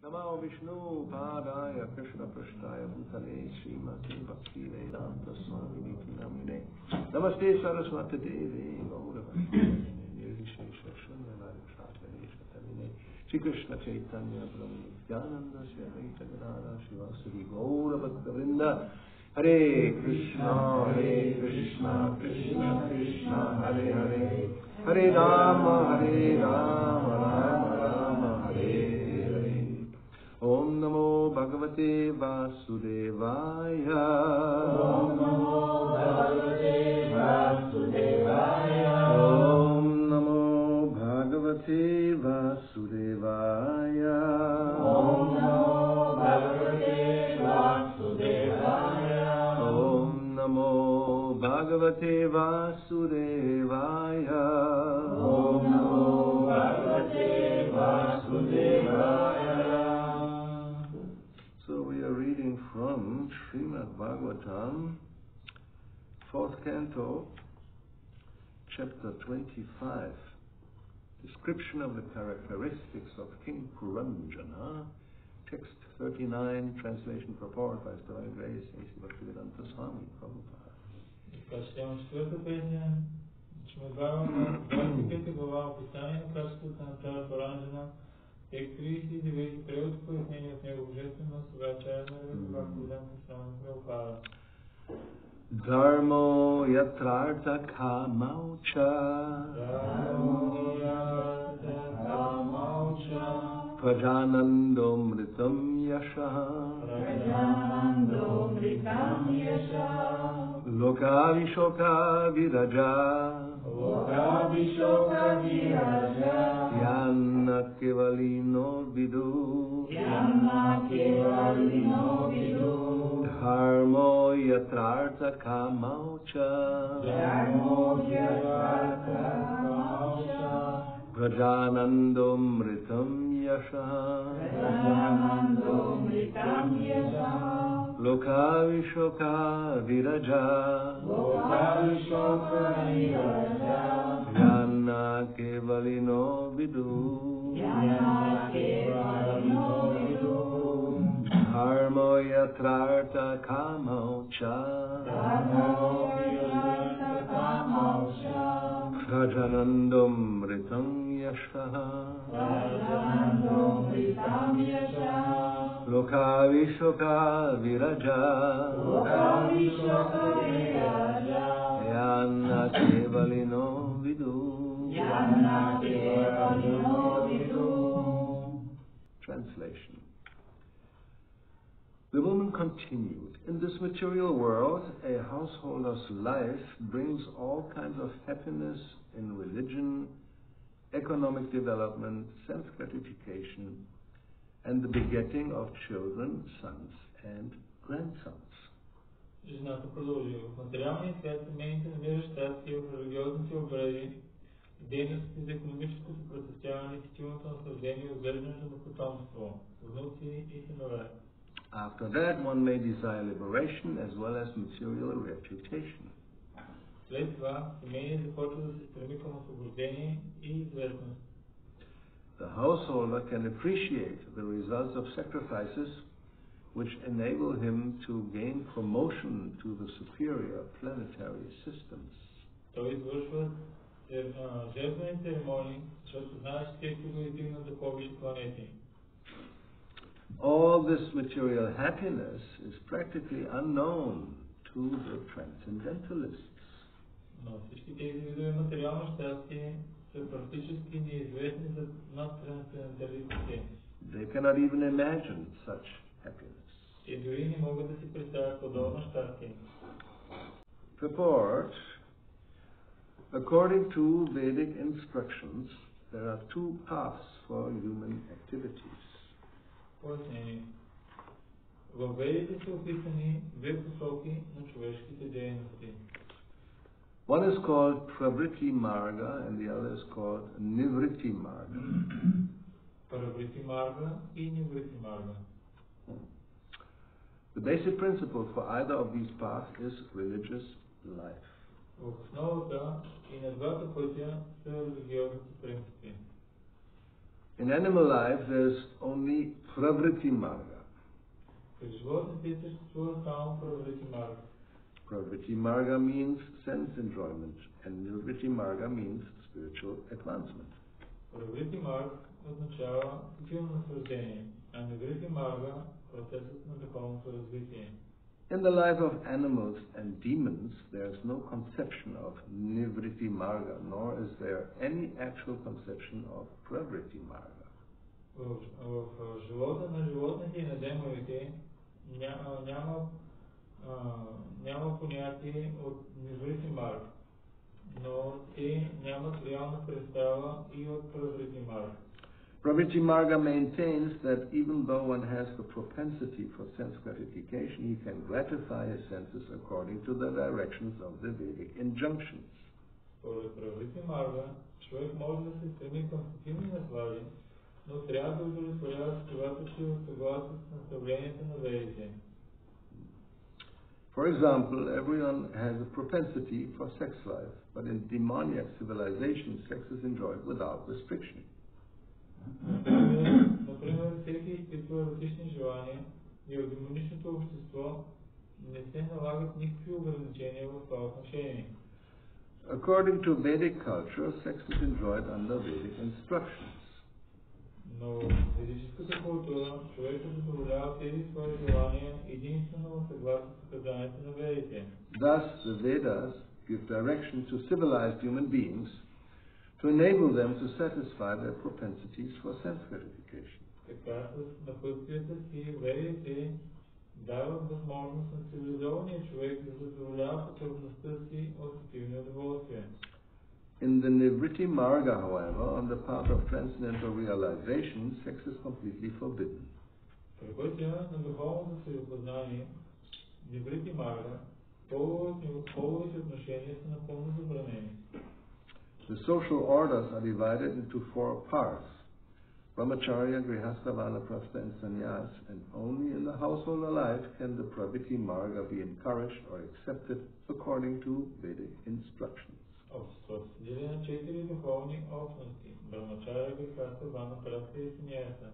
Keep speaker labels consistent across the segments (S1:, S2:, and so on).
S1: Namo Vishnu Padaya Krishna Prashtaya Bhutale Srimati Bhakti Vedanta Swami Namine Namaste Saraswati Devi Gauravani Nirvishesha Shunyavadi Shatale Shatamine Shri Krishna Chaitanya Prabhu Nityananda Shri Advaita Gadadhara Shivasari Gaura Bhakta Vrinda Hare Krishna Krishna Krishna Hare Hare Hare Rama Rama Rama Hare Om Namo Bhagavate Vasudevaya.
S2: Om Namo Bhagavate Vasudevaya.
S1: Om Namo Bhagavate Vasudevaya.
S2: Om Namo Bhagavate Vasudevaya.
S1: Om Namo Bhagavate Vasudevaya.
S2: Om Namo Bhagavate Vasudevaya.
S1: So we are reading from Srimad Bhagavatam, 4th canto, chapter 25, description of the characteristics of King Puranjana, text 39, translation purport by His Divine Grace, A.C. Bhaktivedanta Swami Prabhupada.
S3: Прочтем 4-то песня, Шримад Бхагаватам, 25 глава, описание на качеството на царя Пуранджана, текст 39, превод и пояснение от него божественост, Вачаря на Бхактивиданта Свами Прабхупада.
S1: Dharmo yatrartha kamaucha Prajanandomritam yasha Lokavishoka viraja Yanna kevalino vidu Dharmo yatrartha kamaucha Prajanandomritam yasha Lokavishoka viraja Yanna kevalino vidu Dharmo yatrartha kamaucha Prajanandomritam yasha Lokavishoka viraja Yanna kevalino vidu. Translation. The woman continued, in this material world, a householder's life brings all kinds of happiness in religion, economic development, sense gratification, and the begetting of children, sons and grandsons.
S3: Жената продължи. В материалния свят семейните намират щастие в религиозните обреди, дейностите за икономическото процъфтяване и сетивното наслаждение и отглеждането на потомство, внуци и синове.
S1: After that, one may desire liberation as well as material reputation.
S3: След това, семейният започва да се стреми към освобождение и известност.
S1: The householder can appreciate the results of sacrifices which enable him to gain promotion to the superior planetary systems.
S3: Той извършва жертвени церемонии, защото знае, че те ще го издигнат до повече планети.
S1: All this material happiness is practically unknown to the transcendentalists.
S3: Но всички тези видове материално щастие са практически неизвестни за надтрансценденталистите.
S1: They cannot even imagine such happiness.
S3: Те дори не могат да си представят подобно щастие.
S1: Purport. According to Vedic instructions, there are two paths for human activities.
S3: Пояснение. Във Ведите са описани две посоки на човешките дейности.
S1: One is called Pravritti Marga and the other is called Nivritti Marga.
S3: Pravritti Marga и Nivritti Marga.
S1: The basic principle for either of these paths is religious life.
S3: В основата и на двата пътя са религиозните принципи.
S1: In animal life, there's only pravriti marga.
S3: В животните съществува само праврити марга.
S1: Pravriti marga means sense enjoyment, and nirvriti marga means spiritual advancement.
S3: Праврити марг означава сетивно наслаждение, а ниврити марга процесът на духовното развитие.
S1: In the life of animals and demons, there is no conception of nivriti marga, nor is there any actual conception of pravriti marga.
S3: В живота на животните и на демоните няма понятие от ниврити марг, но те нямат реална представа и от праврити марг.
S1: Pravriti marga maintains that even though one has the propensity for sense gratification, he can gratify his senses according to the directions of the Vedic injunctions.
S3: Според праврити марга, човек може да се стреми към сетивни наслади, но трябва да удовлетворява чувствата си в съгласие с наставленията на ведите.
S1: For example, everyone has a propensity for sex life, but in demoniac civilization, sex is enjoyed without restriction.
S3: Например, всеки изпитва еротични желания и в демоничното общество не се налагат никакви ограничения в това отношение.
S1: According to Vedic culture, sex is enjoyed under Vedic instructions.
S3: Но в ведическата култура човекът задоволява тези свои желания единствено в съгласие с указанията на ведите.
S1: Thus, the Vedas give direction to civilized human beings to enable them to satisfy their propensities for sense gratification.
S3: Така с напътствията си ведите дават възможност на цивилизования човек да задоволява потребността си от активни удоволствия.
S1: In the Nivriti Marga, however, on the path of transcendental realization, sex is completely forbidden.
S3: При пътя на духовното съзнание, Ниврити Марга, половите отношения са напълно забранени.
S1: The social orders are divided into 4 parts: Brahmacharya, Grihastha, Vanaprastha, and Sannyas, and only in the household life can the Pravriti Marga be encouraged or accepted according to Vedic instructions.
S3: Обществото се дели на 4 духовни общности: Брахмачаря, Грихастha, Ванапрастha и Саньяса.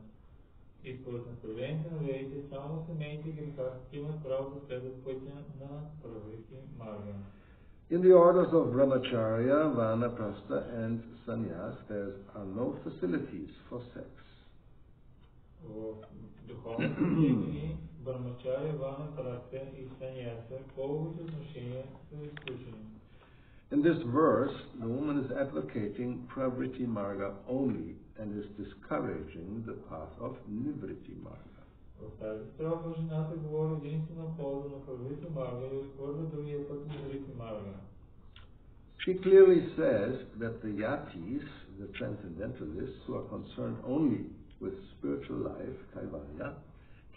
S3: И според наставленията на ведите, само семейните грехасти имат право да следват пътя на Праvriti Marga.
S1: In the orders of Brahmacharya, Vanaprastha, and Sannyas, there are no facilities for sex.
S3: В духовните четири Брахмачаря, Ванапрастha и Саньяса половите отношения са изключени.
S1: In this verse, the woman is advocating Pravriti Marga only and is discouraging the path of Nivriti Marga.
S3: В тази строфа жената говори единствено в полза на Праvriti Marga и отхвърля другия път Nivriti Marga.
S1: She clearly says that the yatis, the transcendentalists who are concerned only with spiritual life, kaivalya,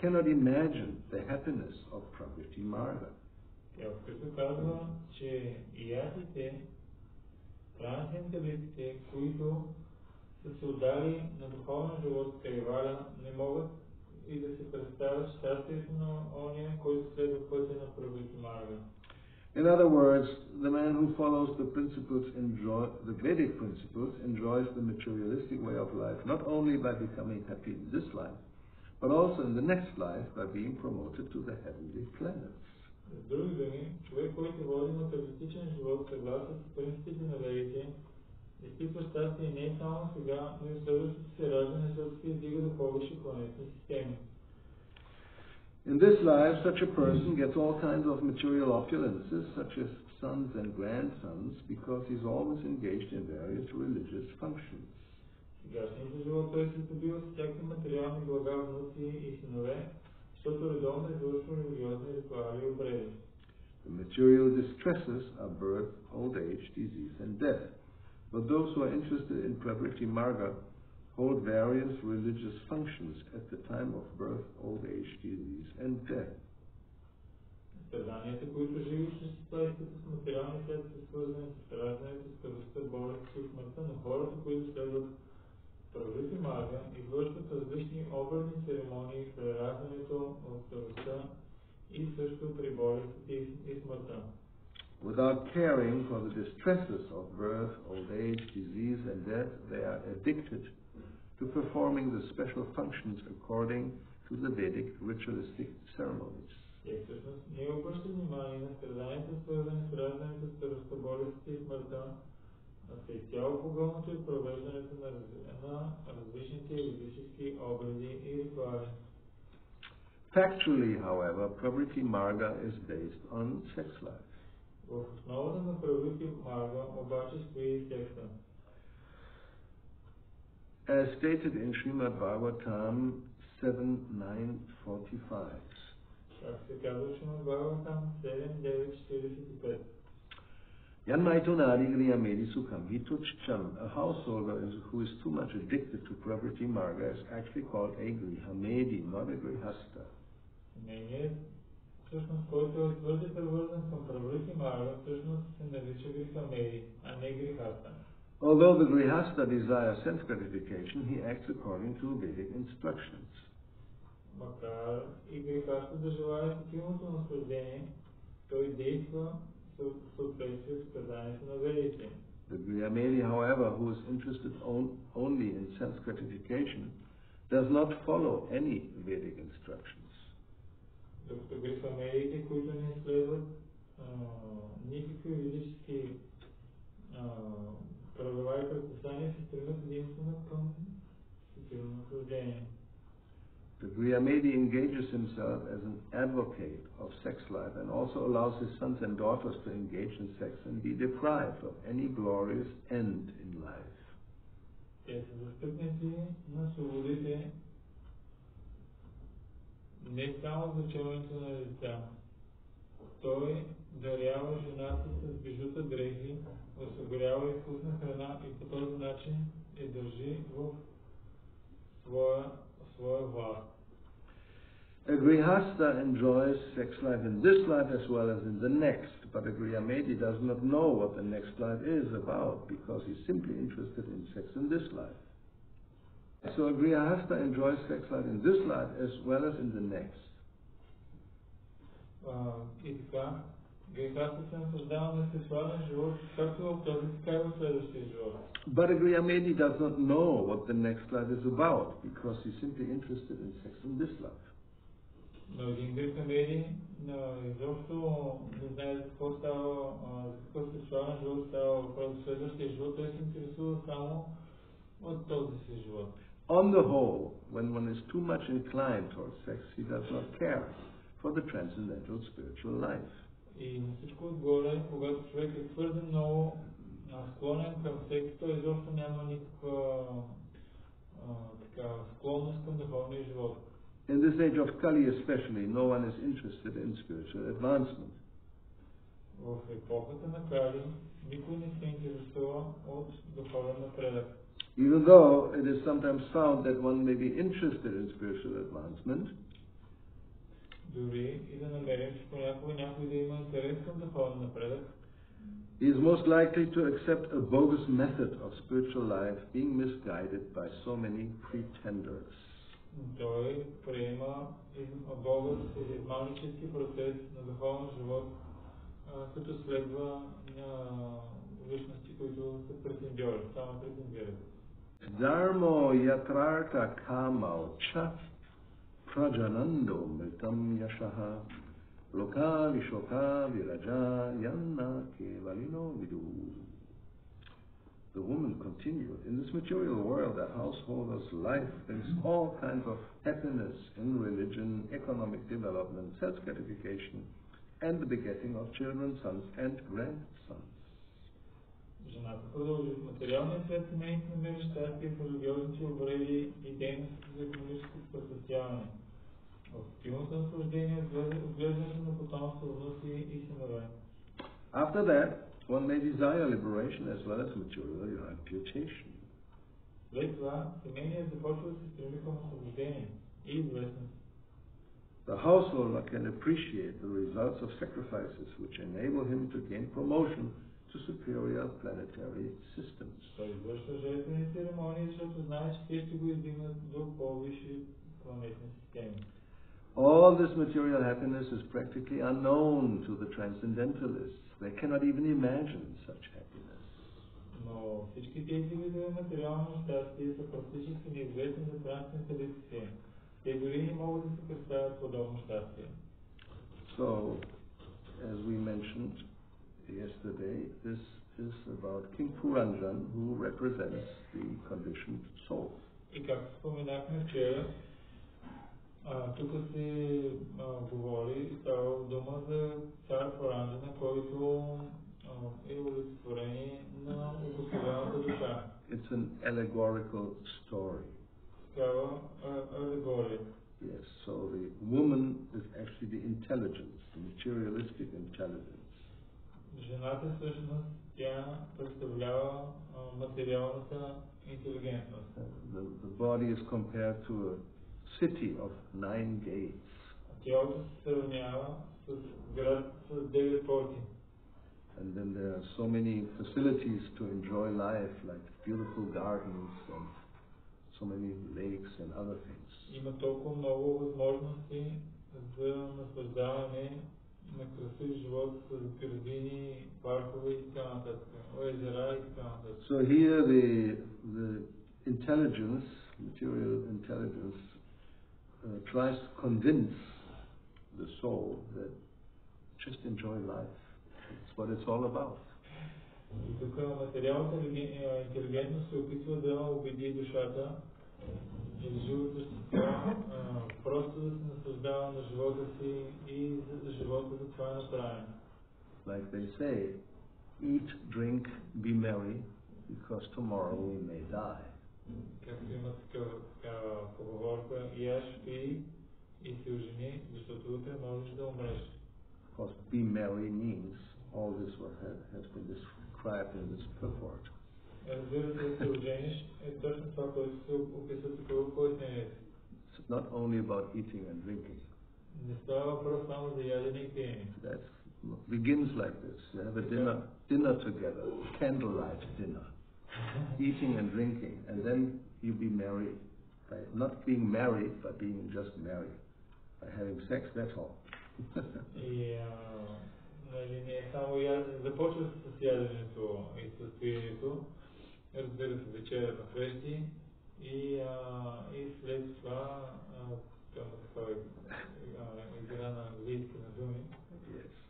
S1: cannot imagine the happiness of Pravriti Marga.
S3: Тя открито казва, че ятите, трансценденталистите, които са се отдали на духовен живот с кайваля, не могат и да се представят щастието на ония, който следва пътя на Праvriti Marga.
S1: In other words, the man who follows the Vedic principles enjoys the materialistic way of life not only by becoming happy in this life, but also in the next life by being promoted to the heavenly planets.
S3: С други думи, човек, който води материалистичен живот съгласно с принципите на ведите, изпитва щастие не само сега, но и в следващото си раждане, защото се издига до повече планетни системи.
S1: In this life, such a person gets all kinds of material opulences, such as sons and grandsons, because he's always engaged in various religious functions.
S3: Сегашният живот той се добива с всякакви материални блага, внуци и синове, защото редовно извършва религиозни ритуали и обреди.
S1: The material distresses are birth, old age, disease, and death. But those who are interested in Pravriti Marga hold various religious functions at the time of birth, old age, disease, and death.
S3: Страданията, които живи същества изпитват с материални следствия, свързани с раждането, старостта, болестта и смъртта, на хората, които следват Pravriti Marga, извършват различни обредни церемонии при раждането от старостта и също при болестите и смъртта.
S1: Without caring for the distresses of birth, old age, disease, and death, they are addicted to performing the special functions according to the Vedic ritualistic ceremonies.
S3: И всъщност ние обръщаме внимание на страданията, свързани с раждането, старостта, болестите и смъртта, са изцяло погълното и провеждането на различните ведически обреди и ритуали.
S1: Factually, however, Pravritti Marga is based on sex life.
S3: В основата на Pravritti Marga обаче стои секса.
S1: As stated in Srimad Bhagavatam 7.9.45.
S3: Как се казва в Srimad Bhagavatam 7.9.45.
S1: Yanmaitunadi griyamedi sukham hituchcham. A householder who is too much addicted to Pravritti Marga is actually called a grihamedi, not a grihasta.
S3: Семейният, всъщност, който е твърде привързан към Pravritti Marga, всъщност се нарича грихамеди, а не грихаста.
S1: Although the grihasta desires sense gratification, he acts according to Vedic instructions.
S3: Макар и грихаста да желае сетивното наслаждение, той действа в съответствие с казанието на Ведите.
S1: The griyamedi, however, who is interested only in sense gratification, does not follow any Vedic instructions.
S3: Докато грихамедите, които не следват никакви ведически правила и предписания, се стремят единствено към сетивно наслаждение.
S1: The griyamedi engages himself as an advocate of sex life and also allows his sons and daughters to engage in sex and be deprived of any glorious end in life.
S3: Те са застъпници на свободите не само за чуването на деца. Той дарява жената с бижута дрехи, осигурява и вкусна храна и по този начин я държи в своя власт.
S1: A grihasta enjoys sex life in this life as well as in the next, but a griyamedi does not know what the next life is about because he's simply interested in sex in this life. So a grihasta enjoys sex life in this life as well as in the next.
S3: И така, грихаста се наслаждава на сексуален живот, както в този, така и в следващия живот.
S1: But a griyamedi does not know what the next life is about because he's simply interested in sex in this life.
S3: Но един грихамеди изобщо не знае за какво става, за какъв сексуален живот става въпрос в следващия живот, той се интересува само от този си живот.
S1: On the whole, when one is too much inclined towards sex, he does not care for the transcendental spiritual life.
S3: И на всичко отгоре, когато човек е твърде много склонен към секс, той изобщо няма никаква склонност към духовния живот.
S1: In this age of Kali especially, no one is interested in spiritual advancement.
S3: В епохата на Кали никой не се интересува от духовен напредък.
S1: Even though it is sometimes found that one may be interested in spiritual advancement,
S3: дори и да намерим, че понякога някой да има интерес към духовен напредък,
S1: he is most likely to accept a bogus method of spiritual life being misguided by so many pretenders.
S3: Той приема богът и измамнически процес на духовен живот, като следва личности, които са претендьори, само претендират.
S1: Dharmo yatrartha kamau cha prajanando miltam yashaha loka vishoka viraja yanna kevalino vidu. The woman continued, in this material world, a householder's life brings all kinds of happiness in religion, economic development, self-gratification, and the begetting of children, sons and grandsons.
S3: Жената продължи. В материалния свят семейните намери щастие в религиозните обреди и дейности за икономическото просветяване. В активното наслаждение отглеждането на потомство, внуци и синове.
S1: After that, one may desire liberation as well as material reputation.
S3: След това, семейният започва да се стреми към освобождение и известност.
S1: The householder can appreciate the results of sacrifices which enable him to gain promotion to superior planetary systems.
S3: Той извършва жертвени церемонии, защото знае, че те ще го издигнат до по-висши планетни системи.
S1: All this material happiness is practically unknown to the transcendentalists. They cannot even imagine such happiness.
S3: Но всички тези видове материално щастие са практически неизвестни за трансните личности. Те дори не могат да се представят подобно щастие.
S1: So, as we mentioned yesterday, this is about King Puranjan, who represents the conditioned soul.
S3: И както споменахме вчера, тук се говори, става дума за цар Пуранджана, който е олицетворение на обособената душа.
S1: It's an allegorical story.
S3: Такава алегория.
S1: Yes, so the woman is actually the intelligence, the materialistic intelligence.
S3: Жената всъщност тя представлява материалната интелигентност.
S1: The body is compared to a city of 9 gates.
S3: Тялото се сравнява с град с 9 порти.
S1: And then there are so many facilities to enjoy life, like beautiful gardens and so many lakes and other things.
S3: Има толкова много възможности за наслаждаване на красив живот с градини, паркове и така нататък, езера и така нататък.
S1: So here the intelligence, material intelligence, tries to convince the soul that just enjoy life. That's what it's all about.
S3: И тук материалната интелигентност се опитва да убеди душата или живото същество просто да се наслаждава на живота си и за живота за това е направено.
S1: Like they say, eat, drink, be merry, because tomorrow we may die.
S3: Както има такава поговорка, яш, пий и се ожени, защото утре можеш да умреш.
S1: Of course, be merry means all this what has been described in this purport.
S3: Разбира се, да се ожениш е точно това, което се описва тук в пояснението.
S1: It's not only about eating and drinking.
S3: Не става въпрос само за ядене и пиене.
S1: That begins like this. You have a dinner together, candlelight dinner, eating and drinking, and then you be merry. By not being married, but being just merry. By having sex, that's all.
S3: И не е само започва с яденето и с пиенето, разбира се, вечеря на срещи и след това такава игра на английски на думи.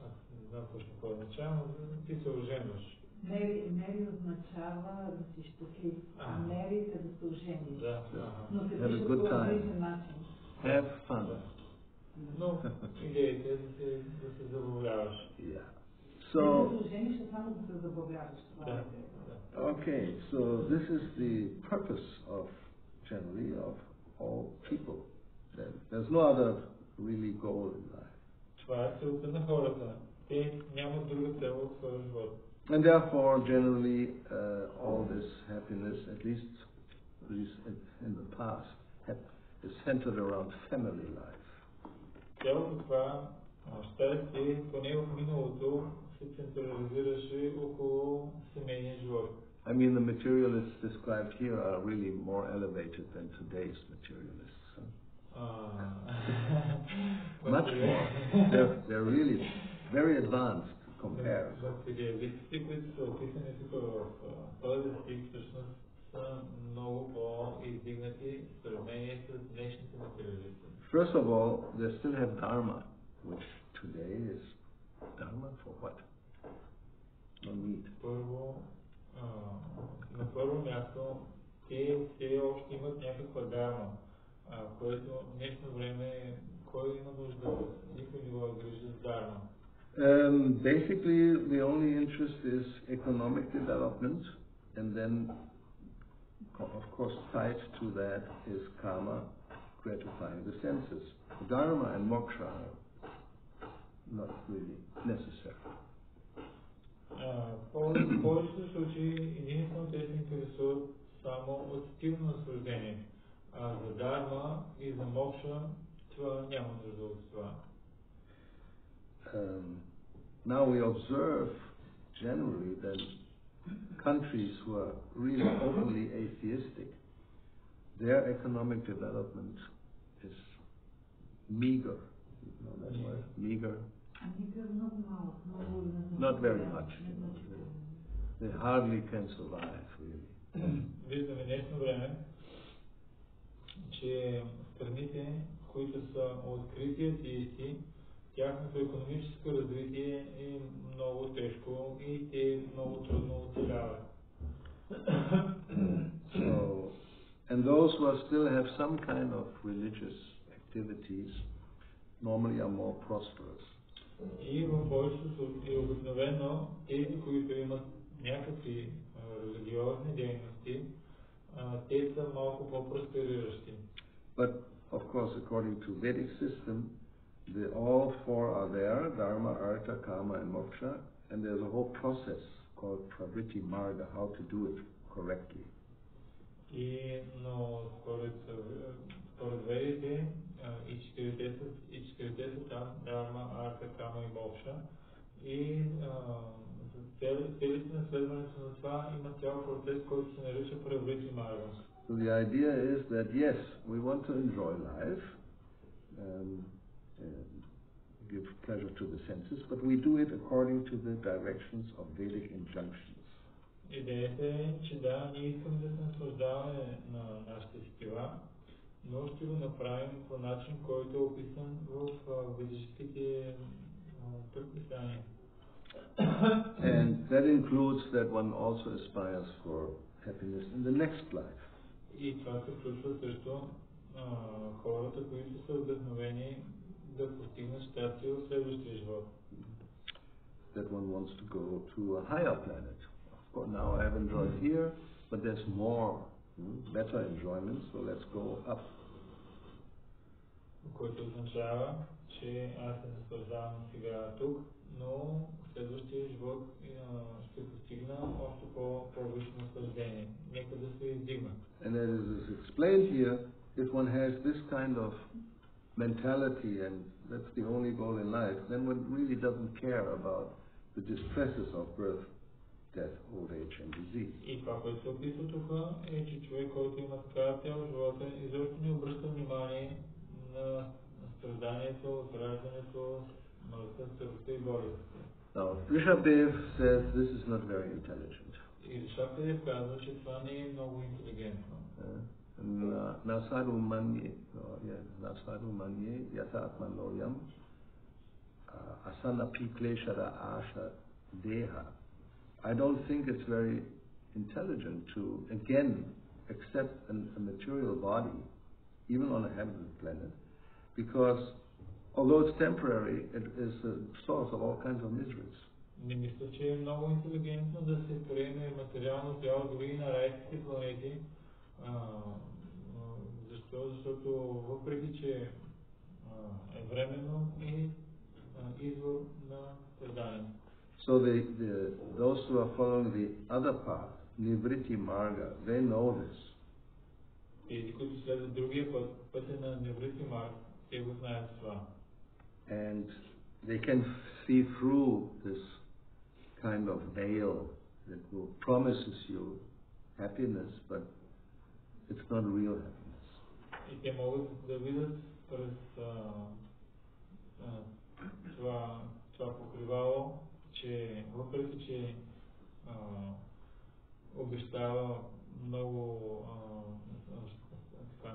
S3: Аз не знам точно какво означава, но ти се оженваш.
S2: Мери означава да си щастлив, а мери е да се ожениш.
S3: Да.
S2: Но се пише по различен начин.
S1: Have fun.
S3: Но идеята е да се забавляваш.
S1: Yeah.
S2: So, да се ожениш е само да се забавляваш.
S1: Да. Okay, so this is the purpose of, generally, of all people. There's no other really goal in life.
S3: Това е целта на хората. Те нямат друга цел в своя живот.
S1: And therefore, generally, all this happiness, at least in the past, is centered around family life.
S3: Цялото това щастие, поне в миналото, се централизираше около семейния живот.
S1: I mean, the materialists described here are really more elevated than today's materialists. Much more. They're really very advanced compared.
S3: Материалистите, които са описани тук в този стих, всъщност са много по-издигнати в сравнение с днешните материалисти.
S1: First of all, they still have dharma, which today is dharma for what? No need.
S3: На първо място, те все още имат някаква дарма, което в днешно време кой има нужда, никой не го грижи с дарма.
S1: Basically, the only interest is economic development, and then, of course, tied to that is karma, gratifying the senses. Dharma and moksha are not really necessary.
S3: В повечето случаи единствено те се интересуват само от стилно наслаждение, а за дарма и за мокша това няма нужда от това.
S1: Now we observe generally that countries who are really openly atheistic, their economic development is meager. You know that word? Meager. Not very much. they hardly can survive, really.
S3: Виждаме днешно време, че страните, които са открити атеисти, тяхното икономическо развитие е много тежко и те много трудно оцеляват.
S1: So, and those who still have some kind of religious activities normally are more prosperous.
S3: И в повечето случаи обикновено тези, които имат някакви религиозни дейности, те са малко по-проспериращи.
S1: But of course, according to Vedic system, all four are there: Dharma, Artha, Kama, and Moksha, and there's a whole process called Pravritti Marga, how to do it correctly.
S3: Но според ведите и четирите са там: Дharma, Artha, Kama и Moksha. И целите на следването на това има цял процес, който се нарича Pravritti Marga.
S1: So the idea is that yes, we want to enjoy life, give pleasure to the senses, but we do it according to the directions of Vedic injunctions.
S3: Идеята е, че да, ние искаме да се наслаждаваме на нашите сетива, но ще го направим по начин, който е описан в ведическите предписания.
S1: And that includes that one also aspires for happiness in the next life.
S3: И това се включва също хората, които са вдъхновени да постигнат щастие в следващия живот.
S1: That one wants to go to a higher planet. Of course, now I have enjoyed here, but there's more, better enjoyment, so let's go up.
S3: Което означава, че аз се наслаждавам сега тук, но в следващия живот ще постигна още по-висше наслаждение. Нека да се издигна.
S1: And as is explained here, if one has this kind of mentality and that's the only goal in life, then one really doesn't care about the distresses of birth, death, old age and disease.
S3: И това, което се описва тук, е, че човек, който има такава цел в живота, изобщо не обръща внимание на страданието, от раждането, смъртта, старостта и болестите.
S1: Now, Rishabdev says this is not very intelligent.
S3: И Rishabdev казва, че това не е много интелигентно.
S1: Nasadu manye yata atmanoyam asana pikleshara asha deha. I don't think it's very intelligent to again accept a material body, even on a habitable planet, because although it's temporary, it is the source of all kinds of miseries.
S3: Не мисля, че е много интелигентно да се приеме материално тяло дори и на райските планети. Защо? Защото въпреки, че е временно и извор на страдание.
S1: So those who are following the other path, Nivritti Marga, they know this.
S3: Тези, които следват другия път, пътя на Нивриtti Marga, те го знаят това.
S1: And they can see through this kind of veil that will promises you happiness, but it's not real happiness.
S3: И те могат да видят през това покривало, че въпреки, че обещава много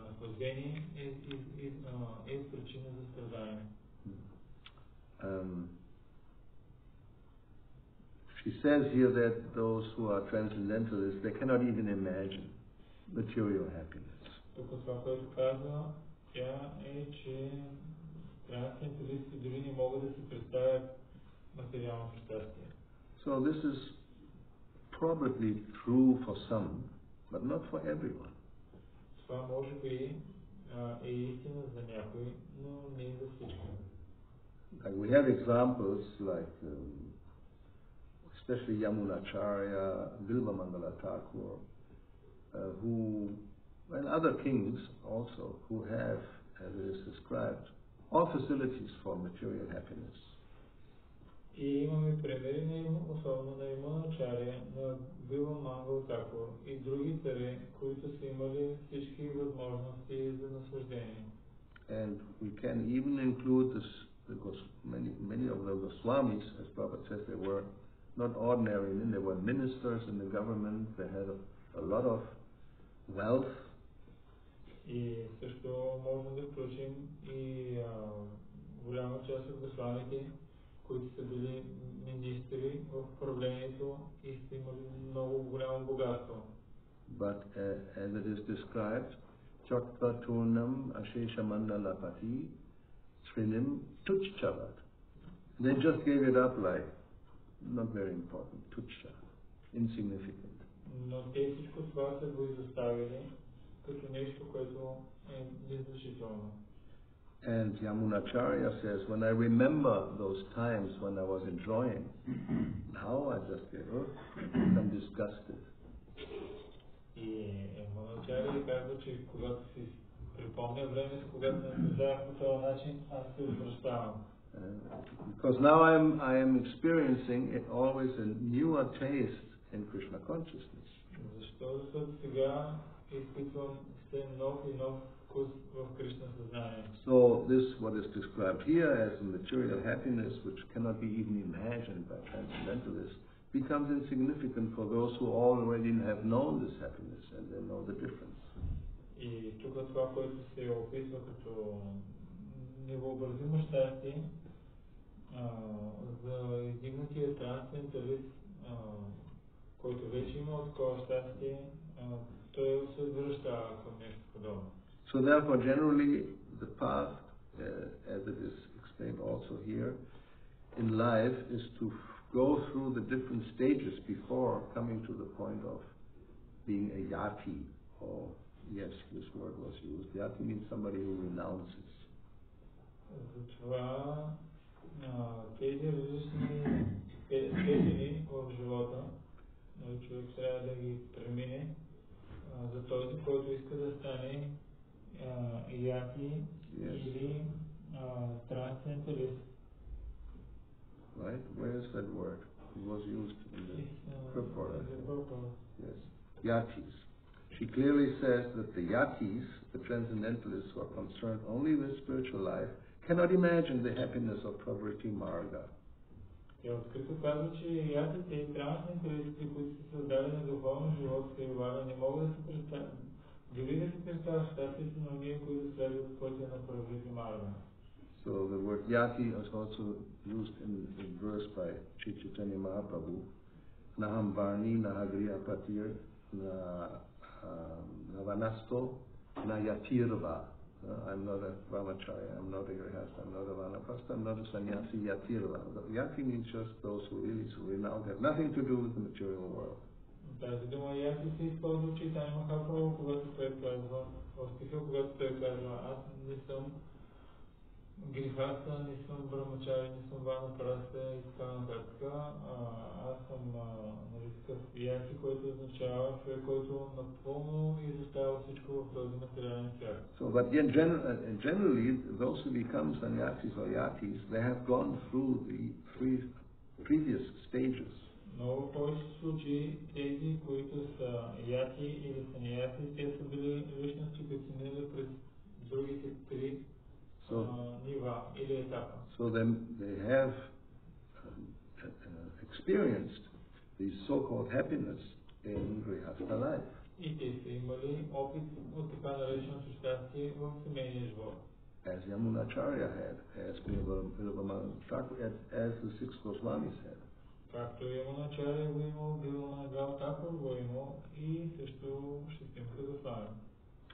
S3: наслаждение, е причина за страдание.
S1: She says here that those who are transcendentalists, they cannot even imagine material happiness.
S3: Тук това, което казва, тя е, че трансценденталисти дори не могат да си представят материалното щастие.
S1: So this is probably true for some, but not for everyone.
S3: Това може би е истина за някой, но не за всички.
S1: Like we have examples like especially Yamunacharya, Bilvamangala Thakur, who, and other kings also, who have, as it is described, all facilities for material happiness.
S3: И имаме примери, особено на Ямуначаря, на Билвамангала Такур и други царе, които са имали всички възможности за наслаждение.
S1: And we can even include this, because many of the Goswamis, as Prabhupada says, they were not ordinary men. They were ministers in the government. They had a lot of wealth.
S3: И също можем да включим и голяма част от посланиците, които са били министри в управлението и са имали много голямо богатство.
S1: But as it is described, Chaktaturnam Asheshamandalapati Srinim Tuchchavat. They just gave it up like not very important, Tuchcha, insignificant.
S3: Но те всичко това са го изоставили като нещо, което е незначително.
S1: And Yamunacharya says, when I remember those times when I was enjoying, now I just get I'm disgusted.
S3: И Ямунacharya казва, че когато си припомня време, когато наслаждах по този начин, аз се отвръщавам.
S1: Because now I am experiencing it always a newer taste in Krishna consciousness.
S3: Защо? Защото сега изпитвам все нов и нов вкус в Кришна съзнание.
S1: So this, what is described here as a material happiness, which cannot be even imagined by transcendentalists, becomes insignificant for those who already have known this happiness and they know the difference.
S3: И тук това, което се описва като невъобразимо щастие, за издигнатия трансценденталист, който вече има такова щастие, той се връща към нещо подобно.
S1: So therefore, generally, the path, as it is explained also here, in life is to go through the different stages before coming to the point of being a yati, or yes, this word was used. Yati means somebody who renounces.
S3: Затова тези различни степени в живота, човек трябва да ги премине за този, който иска да стане яти или трансценденталист.
S1: Right? Where is that word? It was used in the purport. Yes. Yatis. She clearly says that the yatis, the transcendentalists who are concerned only with spiritual life, cannot imagine the happiness of Pravriti Marga.
S3: И открито казва, че ятите и трансценденталистите, които са създали на духовен живот, не могат да се представят. Дори да се представят щастието на ние, които следват пътя на Праvriti Marga.
S1: So the word yati is also used in verse by Chaitanya Mahaprabhu. Naham varni nahagriya patir navanasto na yatirva. I'm not a brahmacharya, I'm not a grihastha, I'm not a vanaprastha, I'm not a sannyasi, yatirva. Yati means just those who really renounce, have nothing to do with the material world.
S3: Тази дума яти се използва от Чайтания Махапрабху, когато той казва, в стиха, когато той казва, аз не съм грихастha, не съм брамачари, не съм ванапраста и така нататък. Аз съм такъв яти, който означава човек, който напълно изостава всичко в този материален свят.
S1: So, but generally, those who become sannyasis or yatis, they have gone through the three previous stages.
S3: Но в повечето случаи тези, които са яти или саньяси, те са били личности, които са минали през другите три нива или етапа.
S1: So then they have experienced the so-called happiness in grihastha life.
S3: И те са имали опит от така нареченото щастие в семейния живот.
S1: As Yamunacharya had, as as the six Goswamis had.
S3: Както Ямуначаря го имал, Бивамангал Такур го имал и също шестимата Госвами.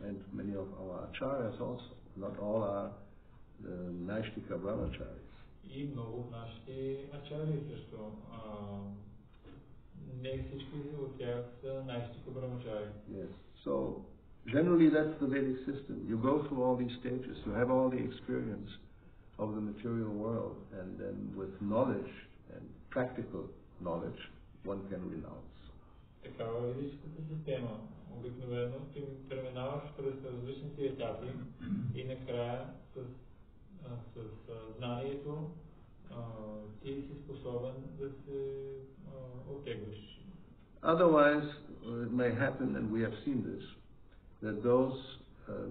S1: And many of our acharyas also. Not all are Naishtika brahmacharis.
S3: И много от нашите ачари също. Не всички от тях са Naishtika brahmachari.
S1: Yes. So generally that's the Vedic system. You go through all these stages. You have all the experience of the material world, and then with knowledge and practical knowledge, one can renounce.
S3: Такава ведическата система. Обикновено ти преминаваш през различните етапи и накрая с знанието ти си способен да се оттеглиш.
S1: Otherwise, it may happen, and we have seen this, that those,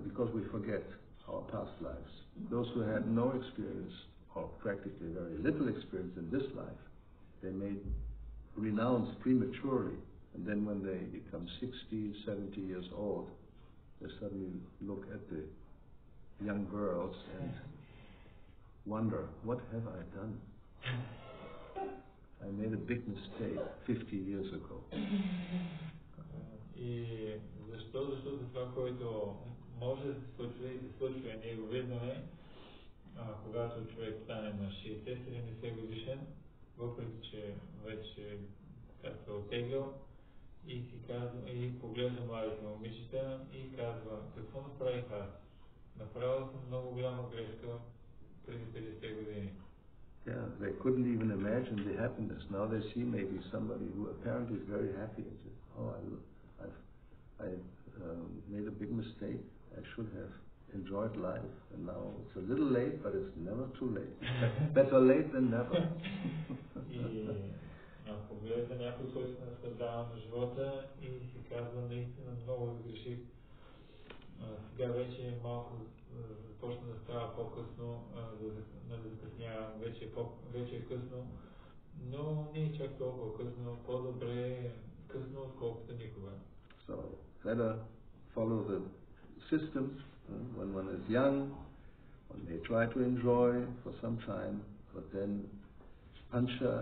S1: because we forget our past lives, those who had no experience or practically very little experience in this life, they may renounce prematurely, and then when they become 60, 70 years old, they suddenly look at the young girls and wonder, what have I done? I made a big mistake 50 years ago.
S3: И защо? Защото това, което може да се случва и се случва, ние го виждаме, когато човек стане на 60-70 годишен, въпреки че вече се отеглял и си казва, и поглежда младите момичета и казва, какво направих аз? Направил съм много голяма грешка преди 50 години.
S1: Yeah, they couldn't even imagine the happiness. Now they see maybe somebody who apparently is very happy and says, oh, I made a big mistake. I should have enjoyed life. And now it's a little late, but it's never too late. Better late than never.
S3: И ако гледа някой, който се наслаждава на живота и си казва, наистина много сгреших. Сега вече малко започна да става по-късно, да закъснявам, вече е късно, но не е чак толкова късно, по-добре късно, отколкото никога.
S1: So, better follow the systems when one is young, one may try to enjoy for some time, but then Pancha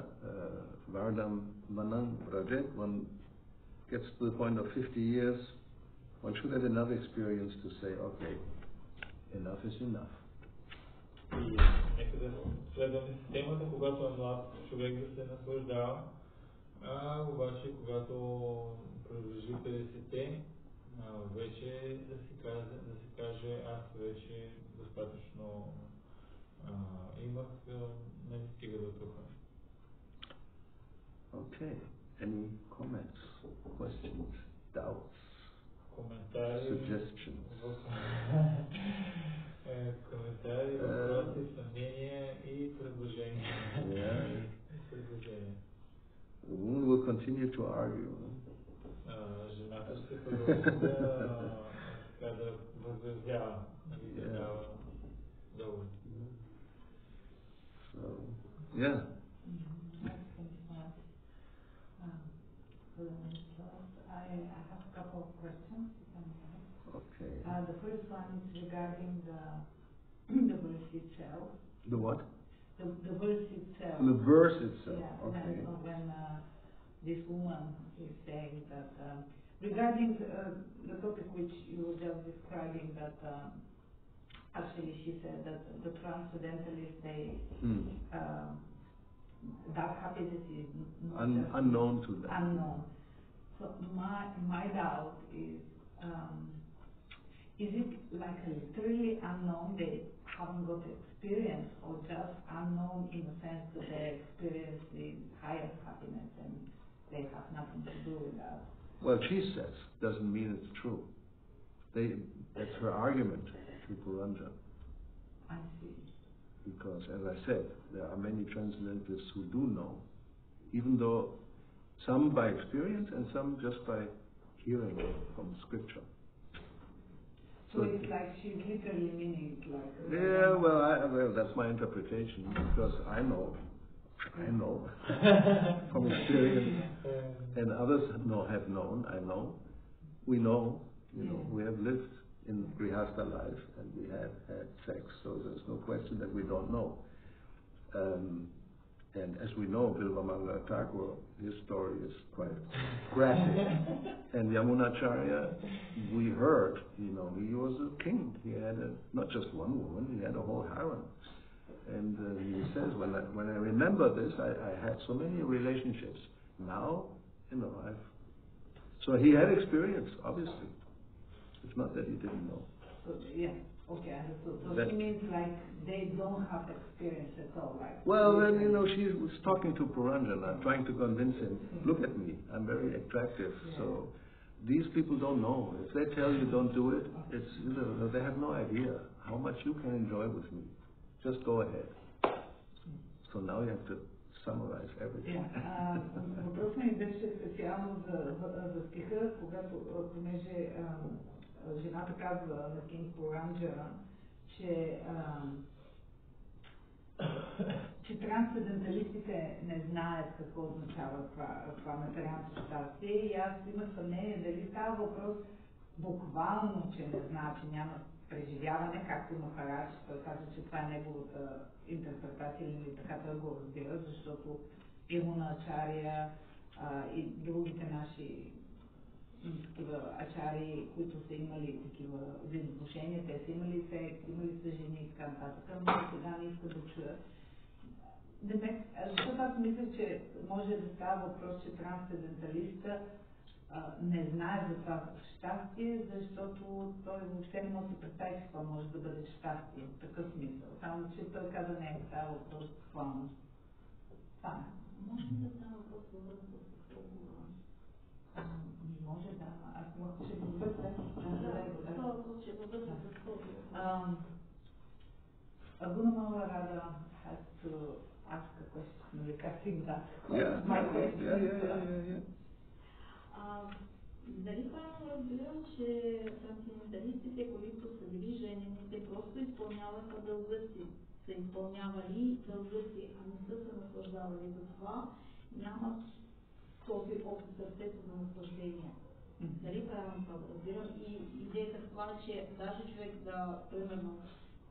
S1: Vardam Manang Prajet, one gets to the point of 50 years, one should have enough experience to say, okay, enough is enough.
S3: И нека да следваме системата, когато е млад човек да се наслаждава, обаче когато приближи 50-те, вече да се каже, аз вече достатъчно имах, не стига до тук.
S1: Okay, any comments, questions, doubts? Suggestions.
S3: Коментари, въпроси, съмнения и предложения.
S1: The woman will continue to argue.
S3: Жената ще продължи да възразява, да дава доводи.
S1: So, yeah.
S2: I have a couple of questions.
S1: Okay.
S2: The first one is regarding the verse itself.
S1: The what?
S2: The verse itself.
S1: The verse itself.
S2: Yeah,
S1: okay.
S2: When this woman is saying that regarding the topic which you were just describing, that actually she said that the transcendentalists that happiness is
S1: unknown to them.
S2: Unknown. So my doubt is it like literally unknown? They haven't got experience, or just unknown in the sense that they experience the highest happiness and they have nothing to do with that?
S1: Well, she says, doesn't mean it's true. That's her argument to Puranjan.
S2: I see.
S1: Because, as I said, there are many transcendentalists who do know, even though some by experience and some just by hearing from scripture.
S2: So it's like she's literally meaning it like...
S1: Yeah, well, that's my interpretation, because I know from experience, and others have known, I know. We know, we have lived in Grihastha life, and we have had sex, so there's no question that we don't know. And as we know, Bilvamangala Thakur, his story is quite graphic. And Yamunacharya, we heard, he was a king. He had not just one woman, he had a whole harem. And he says, when I remember this, I had so many relationships. Now, so he had experience, obviously. It's not that he didn't know.
S2: So, yeah, okay, understood. So she means like they don't have experience at all, like...
S1: Well, then, she was talking to Puranjan. I'm trying to convince him, look at me, I'm very attractive. Yeah. So these people don't know. If they tell you don't do it, it's they have no idea how much you can enjoy with me. Just go ahead. So now you have to summarize everything.
S2: Въпросът ми беше специално за стиха, понеже жената казва на Кинг Puranjan, че трансценденталистите не знаят какво означава това материалното щастие и аз имах съмнение дали става въпрос буквално, че не знае, че няма преживяване, както Махарадж, той каза, че това е неговата интерпретация или така той го разбира, защото Имуна Ачария и другите наши такива ачари, които са имали такива взаимоотношения, те са имали секс, имали са жени и така нататък, но сега не искат да чуят. Защото аз мисля, че може да става въпрос, че трансценденталиста не знае за това щастие, защото той въобще не може да се представи какво може да бъде щастие, в такъв смисъл. Само, че той каза не, става въпрос буквално. Това
S4: може да става въпрос с
S2: може да, аз ще го бъда. Gunamala Radha has to ask a question regarding that. My question.
S4: Дали правилно разбирам, че трансценденталистите, които са били женени, те просто изпълняваха дълга си, са изпълнявали дълга си, а не са се наслаждавали за това, нямат този опит в сърцето за наслаждение. Дали правилно това да разбирам? И идеята в това, че даже човек да, примерно,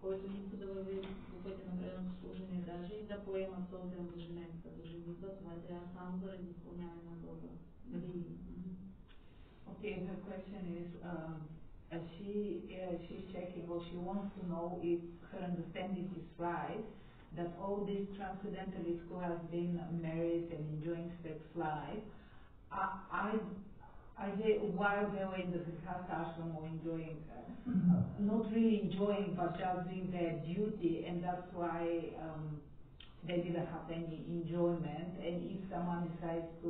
S4: който не иска да върви по пътя на преданото служение, даже и да поема този ангажимент за женитба, това трябва само заради изпълняване на дълга.
S2: Okay, her question is, she's checking, or she wants to know if her understanding is right, that all these transcendentalists who have been married and enjoying sex life, are they, while they were in the Grihastha ashram or enjoying, not really enjoying, but just doing their duty, and that's why they didn't have any enjoyment, and if someone decides to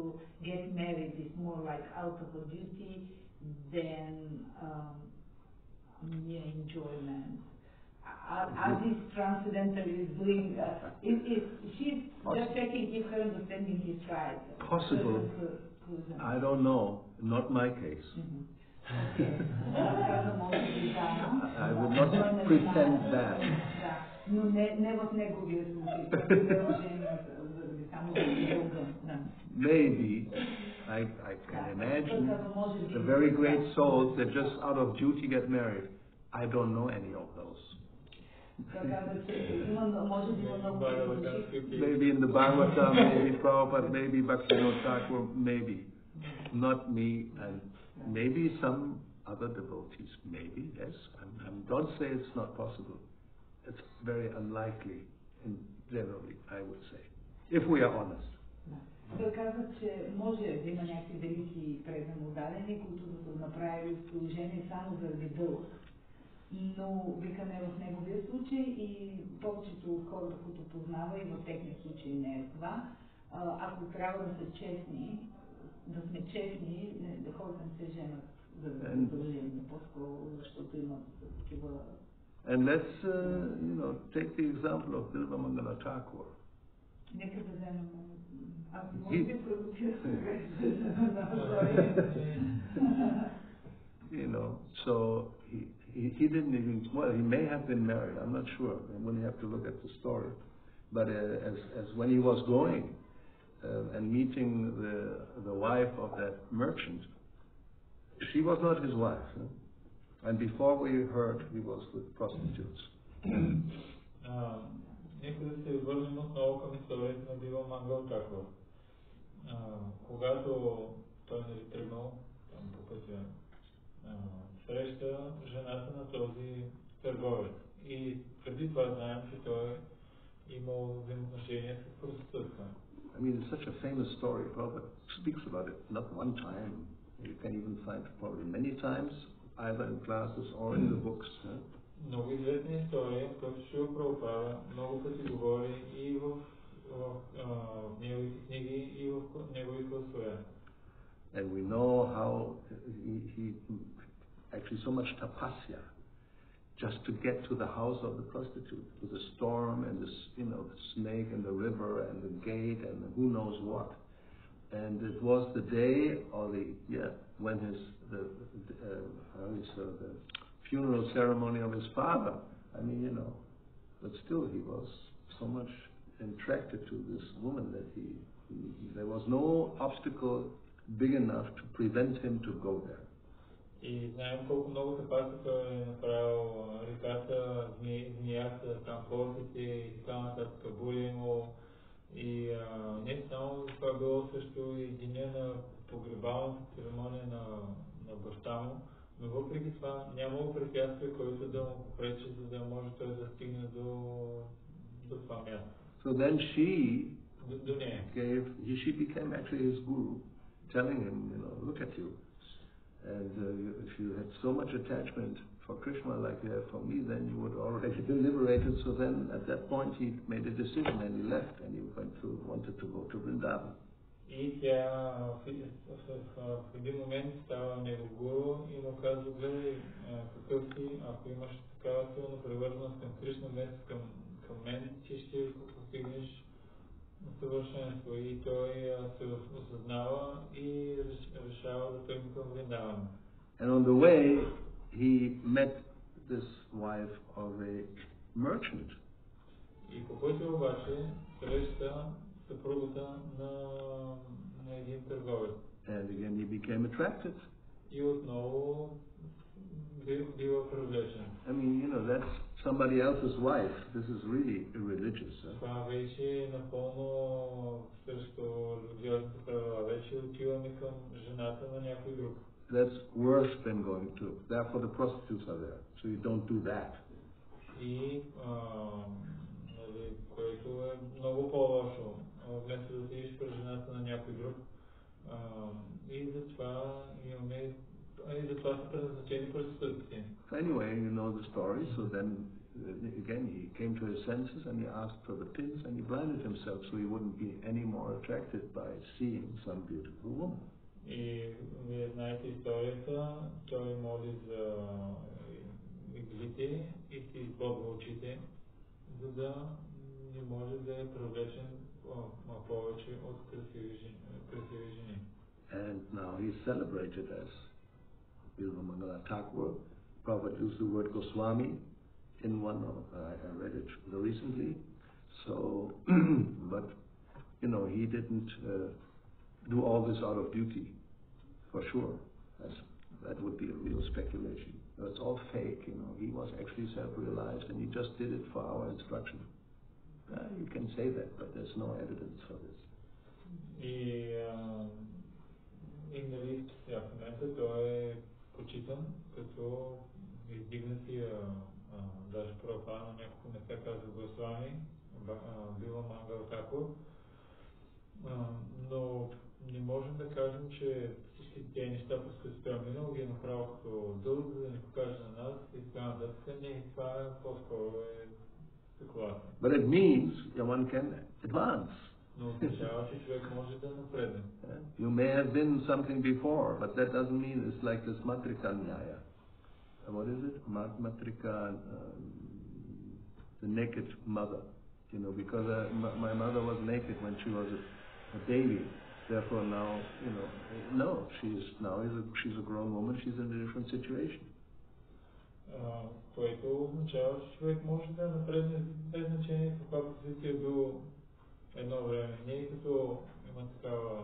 S2: get married, it's more like out of a duty than enjoyment. Are these transcendentalists doing, if she's just checking if her understanding is right.
S1: Possible. I don't know, not my case.
S2: Okay.
S1: I would not pretend that.
S2: Но не в неговия случай.
S1: Maybe, I can imagine the very great souls that just out of duty get married. I don't know any of those. Maybe in the Bhagavatam, maybe Prabhupada, maybe Bhakti-yoga Thakur, maybe. Not me, and maybe some other devotees, maybe, yes. Don't say it's not possible. It's very unlikely, generally, I would say, if we are honest.
S2: Той казва, че може да има някакви велики преданно дадени, които да са направили служение само заради дълг. Но вика не в неговия случай и повечето от хората, които познава и в техния случай не е това. Ако трябва да са честни, да сме честни, хората не се женят за задължение, по-скоро, защото имат такива.
S1: And let's, take the example of Bilva Mangala Thakur.
S2: Нека да вземем. Аз може би продуцирам.
S1: So he didn't even, well, he may have been married, I'm not sure. I wouldn't have to look at the story. But as when he was going and meeting the wife of that merchant, she was not his wife. And before we heard, he was with prostitutes.
S3: Нека да се върнем отново към историята на Била Мангал Тхакур. Когато той не тръгнал там по пътя, среща жената на този търговец. И преди това знаем, че той имал взаимоотношения с проститутка.
S1: I mean, it's such a famous story. Prabhupada speaks about it not one time. You can even find probably many times, either in classes or in the books.
S3: Много известна история, която Шрила Прабхупада много пъти говори и в неговите книги, и в неговите класове.
S1: And we know how he actually so much tapasya just to get to the house of the prostitute, with the storm and the snake and the river and the gate and who knows what. And it was the day or when the funeral ceremony of his father. I mean, but still he was so much attracted to this woman that there was no obstacle big enough to prevent him to go there.
S3: И знаем колко много съпаси той е направил реката, змията, там полците и така нататък, буря му. И не само това било също и деня на погребалната церемония на баща му, но въпреки това нямало препятствие, който да му попречи, за да може той да стигне до това място.
S1: So then she became actually his guru, telling him, look at you. And if you had so much attachment for Krishna like you have for me, then you would already be liberated. So then at that point he made a decision and he left and he wanted to go to Vrindavan.
S3: И тя в един момент става негов гуру и му казва, гледай какъв си, ако имаш такава силна привързаност към Кришна вместо към мен, ти ще постигнеш съвършенство. И той се осъзнава и решава да тръгне към Вриндаван.
S1: And on the way he met this wife of a merchant.
S3: И по пътя обаче среща съпругата на един търговец.
S1: And again he became attracted.
S3: И отново бива привлечен.
S1: I mean, that's somebody else's wife. This is really irreligious.
S3: Това вече напълно срещу религиозните правила. Вече отиваме към жената на някой друг.
S1: That's worse than going to. Therefore the prostitutes are there. So you don't do that.
S3: И което е много по-лошо. Вместо да отидеш при жената на някой друг. И затова имаме и затова са предназначени проститутките.
S1: Anyway, you know the story. So then again he came to his senses and he asked for the pins and he blinded himself so he wouldn't be any more attracted by seeing some beautiful woman.
S3: И вие знаете историята, той моли за иглите и си избогва очите, за да не може да е привлечен повече от красиви жени.
S1: And now he's celebrated as Bilvamangala Thakur. Prabhupada used the word Goswami in one of, I read it recently. So, but he didn't do all this out of duty, for sure. That would be a real speculation. It's all fake, He was actually self-realized and he just did it for our instruction. You can say that, but there's no evidence for this.
S3: Eng-Blg в момента той е почитан като издигнатия, даже Прабхупада на няколко места казва Госвами, Билвамангала Тхакур, но не можем да кажем, че всички тези неща, по които той е минал, ги е направил като дълг, за да ни покаже на нас и така нататък. Не, това е по-скоро спекулация.
S1: But it means one can advance.
S3: Но означава, че човек може да напредне.
S1: You may have been something before, but that doesn't mean it's like this Matrika Nyaya. What is it? Matrika, the naked mother. Because my mother was naked when she was a baby. Therefore now, no, she's a grown woman, she's in a different situation.
S3: Което означава, че човек може да напредне без значение в каква позиция е бил едно време. Не е като има такава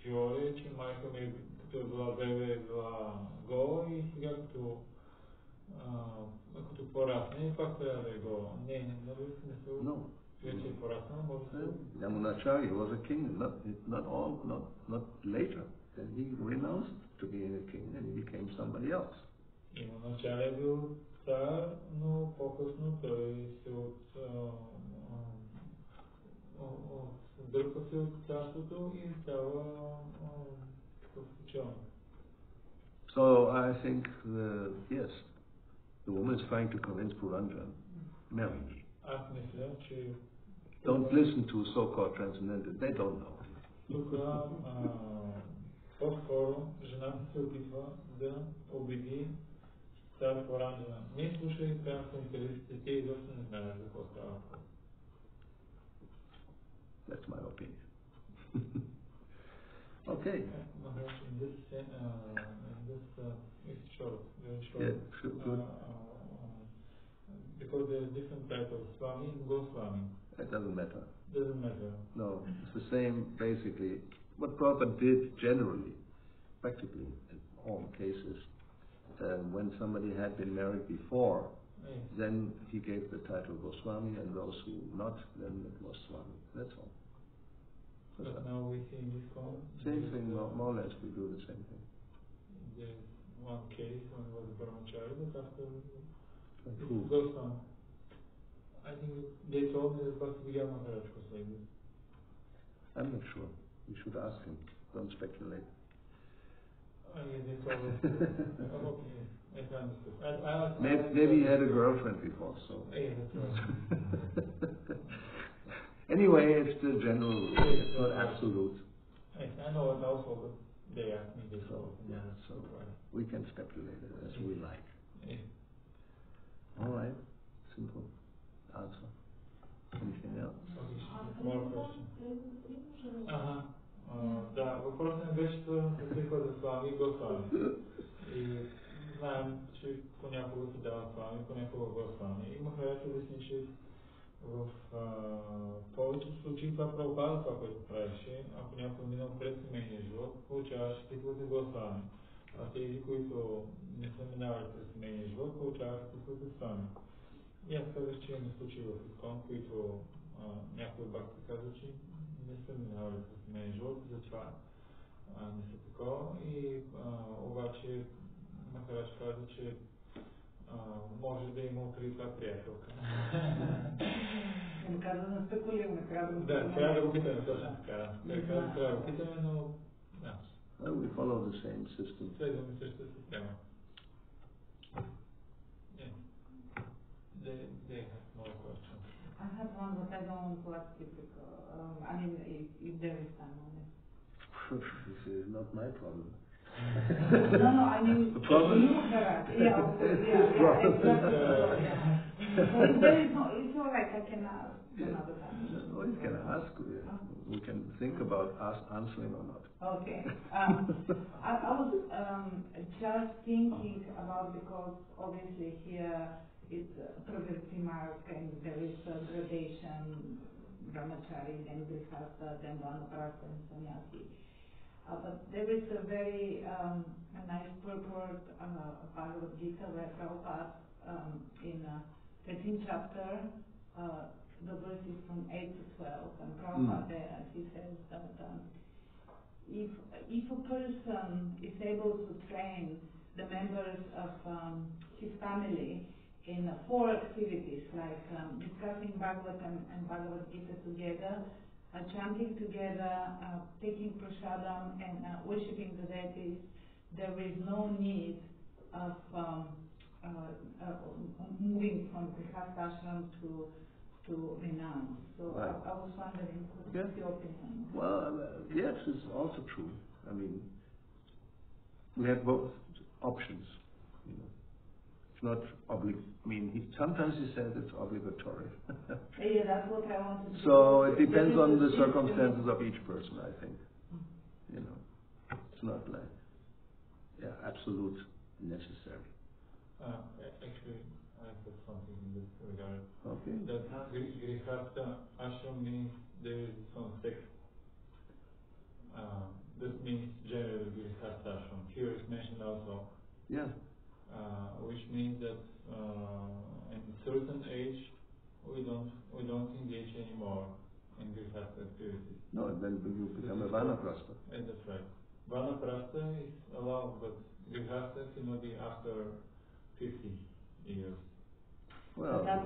S3: теория, че майка ми като е била бебе, е била гола и сега като порасне, пак трябва да е гола. Не, нали в смисъл, вече е пораснал, може да се...
S1: Yamunacharya was a king, not later. Then he renounced to being a king and he became somebody else.
S3: Yamunacharya е бил цар, но по-късно той се отдръпва се от царството и става такъв ученик.
S1: So I think yes, the woman is trying to convince Puranjan, marry me.
S3: Аз мисля, че
S1: don't listen to so-called transcendental. They don't know.
S3: Тук по-скоро жената се опитва да убеди цар Puranjana. Не слушай трансценденталистите, те изобщо не знаят за какво става.
S1: That's my opinion. Okay.
S3: It's short, very short.
S1: Yeah, sure, good.
S3: Because there are different types of Swami and Goswami.
S1: That's That doesn't matter.
S3: Doesn't matter.
S1: No, it's the same, basically. What Prabhupada did generally, practically in all cases, when somebody had been married before, then he gave the title Goswami, and those who not, then it was Swami. That's all.
S3: But now we see in this form.
S1: Same thing, more or less, we do the same thing.
S3: There's one case when it was a brahmachari, but after
S1: Who?
S3: Goswami. I think they told me that Bhakti-yoga Maharaj was like this.
S1: I'm not sure. You should ask him. Don't speculate.
S3: Yeah, they told us. Okay, I understood.
S1: Maybe he had a girlfriend before, so.
S3: Yeah, that's right.
S1: Anyway, it's the general rule. It's not absolute.
S3: I know it also, but they asked me this.
S1: So, yeah, so we can speculate it as we like.
S3: Yeah.
S1: All right. Simple answer. Anything else?
S3: More question. Да, въпросът ми беше свързан с прихода Слами и Госвами. И знаем, че понякога се дава Слами, понякога Госвами. И Махарадж обясни, че в повечето случаи това Прабхупада, това, което правеше, ако някой минал през семейния живот, получаваше титлата Госвами. А тези, които не са минавали през семейния живот, получаваше титлата Слами. И аз казах, че имаме случаи в Искон, които някой от бакти казва, че не са минавали през семейния живот, затова не са такова. И обаче Махарадж каза, че може да има преди това приятелка.
S2: Не каза да спекулираме, трябва да го питаме.
S3: Да, трябва да го питаме, точно така. Трябва да го питаме, но...
S1: Well, we follow the same system.
S3: Следваме същата система. They have more questions.
S2: I have one, but I don't want to ask typical. I mean, if there is time on it.
S1: This is not my problem.
S2: No, I mean,
S1: the problem.
S2: Yeah, exactly. So if there is no, it's all right, I can ask another time.
S1: No, you can ask. We can think about answering or not.
S2: Okay. I was just thinking about, because obviously here it's Pravritti mark and there is a gradation, brahmachari, then grihastha, then vanaprastha and sannyasi. But there is a very a nice purport Bhagavad Gita where Prabhupada in 13th chapter, the verses from 8 to 12, and Prabhupada there, he says that if a person is able to train the members of his family in 4 activities, like discussing Bhagavatam and Bhagavad Gita together, chanting together, taking prasadam, and worshipping the deities, there is no need of moving from grihastha ashram to renounce. So right. I was wondering, what's your opinion?
S1: Well, yes, it's also true. I mean, we have both options. You know. It's not sometimes he says it's obligatory.
S2: Yeah, that's what I wanted to
S1: So it depends on the circumstances of each person, I think. You know, it's not like, absolute necessary.
S3: Actually, I have something in this regard.
S1: Okay.
S3: That grihastha ashram means there is some sect. This means generally grihastha ashram. Here it's mentioned also.
S1: Yeah.
S3: Which means that in certain age we don't engage anymore in grihastha activities.
S1: No, then you become a vanaprastha.
S3: That's right. Vanaprastha is allowed, but grihastha cannot be after 50 years.
S1: Well,
S2: that's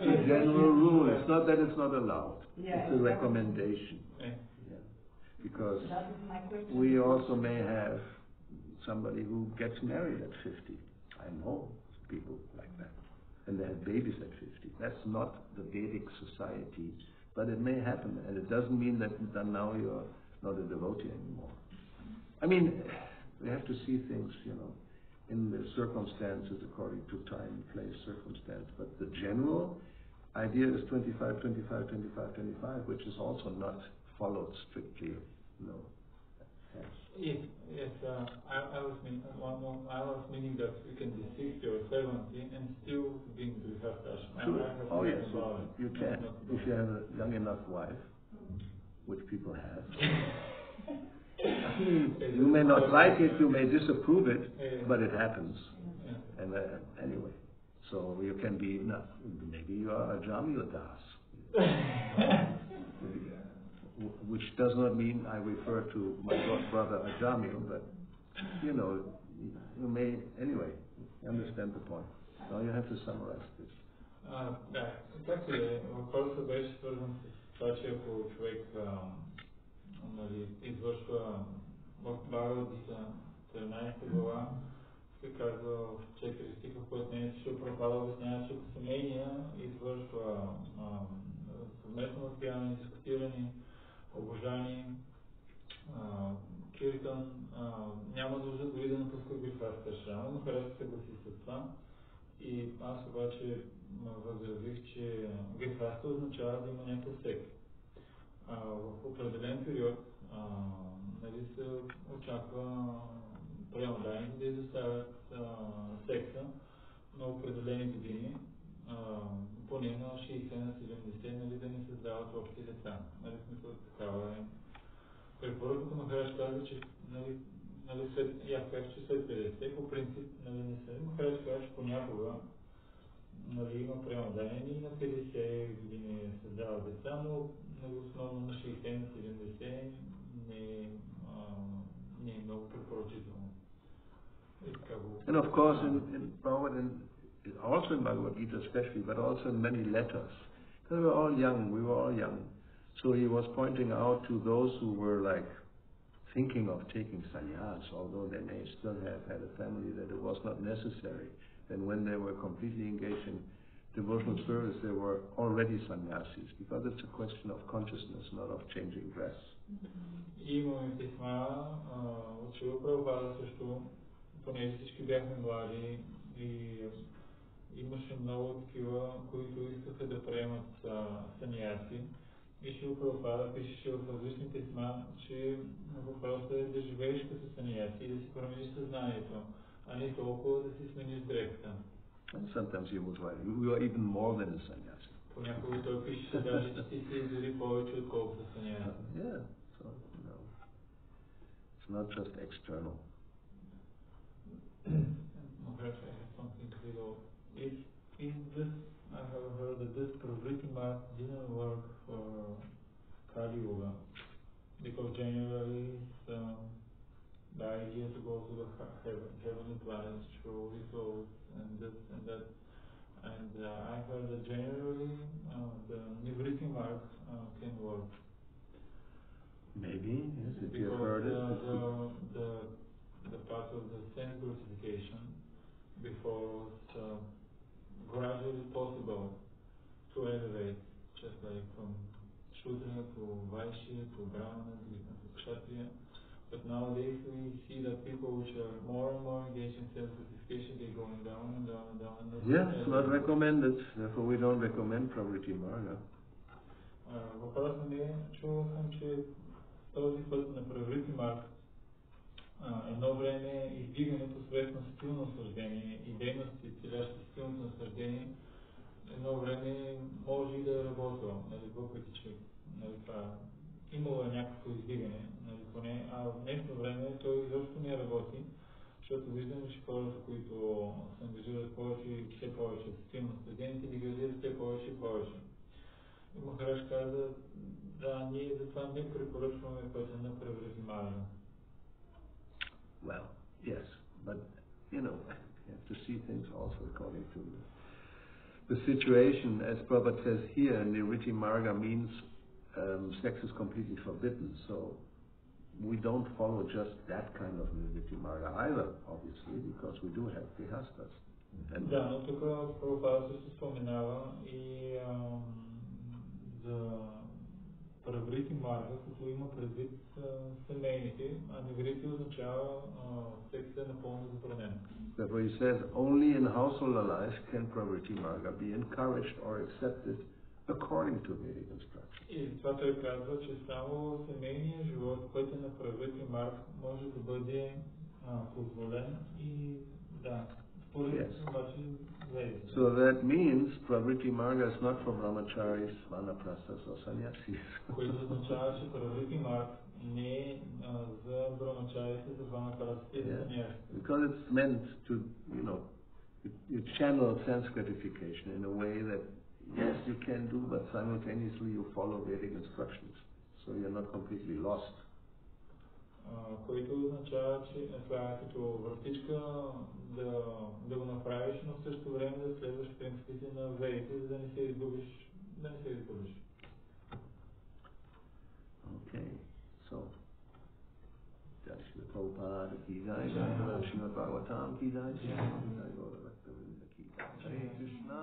S1: a general rule. It's not that it's not allowed.
S2: Yeah,
S1: it's a recommendation.
S3: Yeah.
S1: Because
S2: that is my question.
S1: We also may have somebody who gets married at 50. I know people like that. And they have babies at 50. That's not the Vedic society, but it may happen. And it doesn't mean that now you're not a devotee anymore. I mean, we have to see things, in the circumstances according to time, place, circumstance. But the general idea is 25, 25, 25, 25, which is also not followed strictly. No.
S3: Yes. I was meaning that you can be 60 or 70 and still being grihastha.
S1: Sure. Oh yes, you can. If you have a young enough wife, which people have. You may not like it, you may disapprove it, but it happens. And anyway, so you can be, maybe you are a Jamil Das. Which does not mean I refer to my brother Ajamil, but you may, anyway, understand the point. Now you have to summarize this.
S3: Както е, въпросът беше свързан с това, че ако човек извършва в Бхагавата 13 глава, се казва в 4 стиха в пояснението, че Прабхупада обяснява, че ако семейния извършва съвместно възприемане, дискутиране, обожание, киртан, няма нужда дори да напуска грихастха ашрама, но харесва се гласи с това. И аз обаче възразих, че грихастха означава да има някакъв секс. В определен период се очаква приемаданите да изоставят секса на определени години, поне на 60 на 70, да не създават общи деца. Смисъл такава е. Препоръката Махарадж казва, че аз казах, че след 50, по принцип не се. Махарадж казва, че понякога има приемадание и на 50 години създават деца, но основно на 60 на 70 не е много препоръчително.
S1: And of course, also in Bhagavad Gita especially, but also in many letters, we were all young. So he was pointing out to those who were like thinking of taking sannyas, although they may still have had a family, that it was not necessary. And when they were completely engaged in devotional service, they were already sannyasis, because it's a question of consciousness, not of changing dress.
S3: Имаме писма от Шрила Прабхупада също, понеже всички бяхме млади и имаше много такива, които искаха да приемат саньяси. И Шрила Прабхупада пишеше в различни писма, че въпросът е да живееш като саньяси и да си промениш съзнанието, а не толкова да си смениш дрехата.
S1: And sometimes he was right. You are even more than a sannyasi.
S3: Понякога той пише даже, че ти си дори повече отколкото саньяси.
S1: Yeah, so it's not just external.
S3: Maharaj, I have something to below. Is this, I have heard that this Pravriti Mark didn't work for Kali-yoga, because generally the idea to go to the heavenly planets through rituals and this and that. And I heard that generally the Nivriti Mark can work.
S1: Maybe, yes, if you have heard it.
S3: The part of the sense gratification before it's gradually possible to elevate, just like from Shudra to Vaishya to Brahmana to Kshatriya. But nowadays we see that people which are more and more engaged in sense gratification, they're going down and down and down.
S1: Yeah, it's not recommended. Therefore we don't recommend Pravriti Marga.
S3: Въпросът ми е, чувал съм, че този път на Pravriti Marga едно време издигане посредством стилно наслаждение и дейности, целящи стилното наслаждение, едно време може и да е работило, въпреки че имало е някакво издигане, поне, а в днешно време той изобщо не работи, защото виждаме, че хората, които се ангажират повече и все повече с стилно наслаждение, деградират все повече и повече. И Махарадж каза, да, ние затова не препоръчваме пътя на Pravriti Marga.
S1: Well, yes, but you have to see things also according to the situation. As Prabhupada says here, Nivriti Marga means sex is completely forbidden. So we don't follow just that kind of Nivriti Marga either, obviously, because we do have grihasthas.
S3: Да, но тук Прабхупада също споменава и за Pravriti Marga, като има предвид семейните, а Nivriti означава секса е напълно забранен.
S1: Therefore he says, only in household life can Pravriti Marga be encouraged or accepted according to Vedic instruction.
S3: И това той казва, че само семейният живот, който е на Праврити Марг, може да бъде позволен и да, според обаче Ведите.
S1: So that means Pravriti Marga is not for brahmacharis, vanaprasthas or sannyasis.
S3: Което означава, че Праврити Марг не е за брамачарите, за ванапрастите и за саньясите.
S1: Because it's meant to, you channel sense gratification in a way that, yes, you can do, but simultaneously you follow Vedic instructions. So you're not completely lost.
S3: Което означава, че това е като въртичка да го направиш, но в същото време да следваш принципите на Ведите, за да не се изгубиш.
S1: Okay, so Jai Shri Prabhupada ki jai, Srimad Bhagavatam ki jai, Srimad Gauravani ki jai. Hare Krishna.